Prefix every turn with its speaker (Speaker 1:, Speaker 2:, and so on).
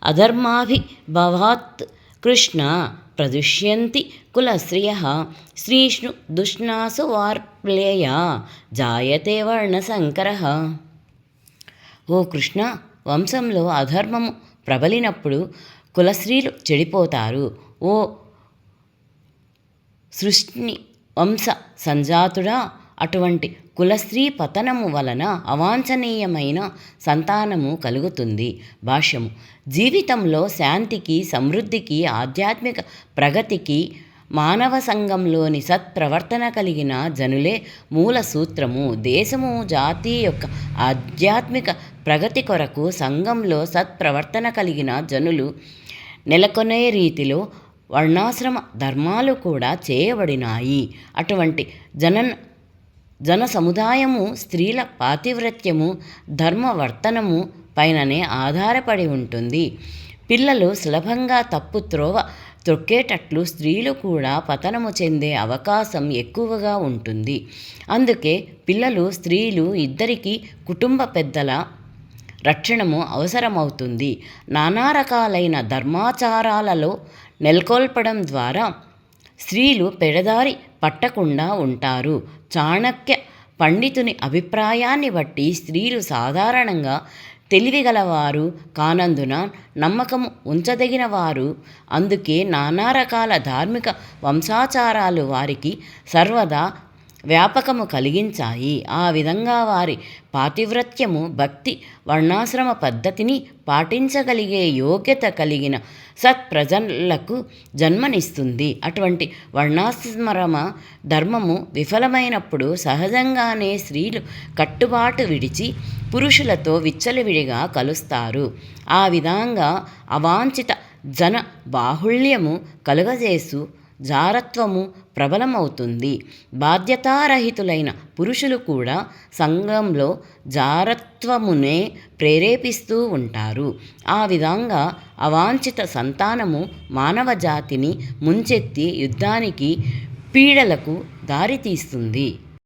Speaker 1: అధర్మాభిభవాత్ కృష్ణ ప్రదుష్యంతి కులశ్రియః స్త్రీష్ణు దుష్ణాసు వార్ప్లేయ జాయతే వర్ణశంకరః. ఓ కృష్ణ, వంశంలో అధర్మము ప్రబలినప్పుడు కులస్త్రీలు చెడిపోతారు. ఓ సృష్ని వంశ సంజాతుడా, అటువంటి కులస్త్రీ పతనము వలన అవాంఛనీయమైన సంతానము కలుగుతుంది. భాష్యము: జీవితంలో శాంతికి, సమృద్ధికి, ఆధ్యాత్మిక ప్రగతికి మానవ సంఘంలోని సత్ప్రవర్తన కలిగిన జనులే మూల సూత్రము. దేశము, జాతి యొక్క ఆధ్యాత్మిక ప్రగతి కొరకు సంఘంలో సత్ప్రవర్తన కలిగిన జనులు నెలకొనే రీతిలో వర్ణాశ్రమ ధర్మాలు కూడా చేయబడినాయి. అటువంటి జన సముదాయము స్త్రీల పాతివ్రత్యము, ధర్మవర్తనము పైననే ఆధారపడి ఉంటుంది. పిల్లలు సులభంగా తప్పు త్రోవ త్రొక్కేటట్లు స్త్రీలు కూడా పతనము చెందే అవకాశం ఎక్కువగా ఉంటుంది. అందుకే పిల్లలు, స్త్రీలు ఇద్దరికీ కుటుంబ పెద్దల రక్షణము అవసరమవుతుంది. నానా రకాలైన ధర్మాచారాలలో నెలకొల్పడం ద్వారా స్త్రీలు పెడదారి పట్టకుండా ఉంటారు. చాణక్య పండితుని అభిప్రాయాన్ని బట్టి స్త్రీలు సాధారణంగా తెలివిగలవారు కానందున నమ్మకము ఉంచదగిన వారు. అందుకే నానా రకాల ధార్మిక వంశాచారాలు వారికి సర్వదా వ్యాపకము కలిగించాయి. ఆ విధంగా వారి పాతివ్రత్యము, భక్తి, వర్ణాశ్రమ పద్ధతిని పాటించగలిగే యోగ్యత కలిగిన సత్ప్రజలకు జన్మనిస్తుంది. అటువంటి వర్ణాశ్రమ ధర్మము విఫలమైనప్పుడు సహజంగానే స్త్రీలు కట్టుబాటు విడిచి పురుషులతో విచ్చలవిడిగా కలుస్తారు. ఆ విధంగా అవాంఛిత జన బాహుళ్యము కలుగజేసు జారత్వము ప్రబలమవుతుంది. బాధ్యతారహితులైన పురుషులు కూడా సంఘంలో జారత్వమునే ప్రేరేపిస్తూ ఉంటారు. ఆ విధంగా అవాంఛిత సంతానము మానవ జాతిని ముంచెత్తి యుద్ధానికి, పీడలకు దారితీస్తుంది.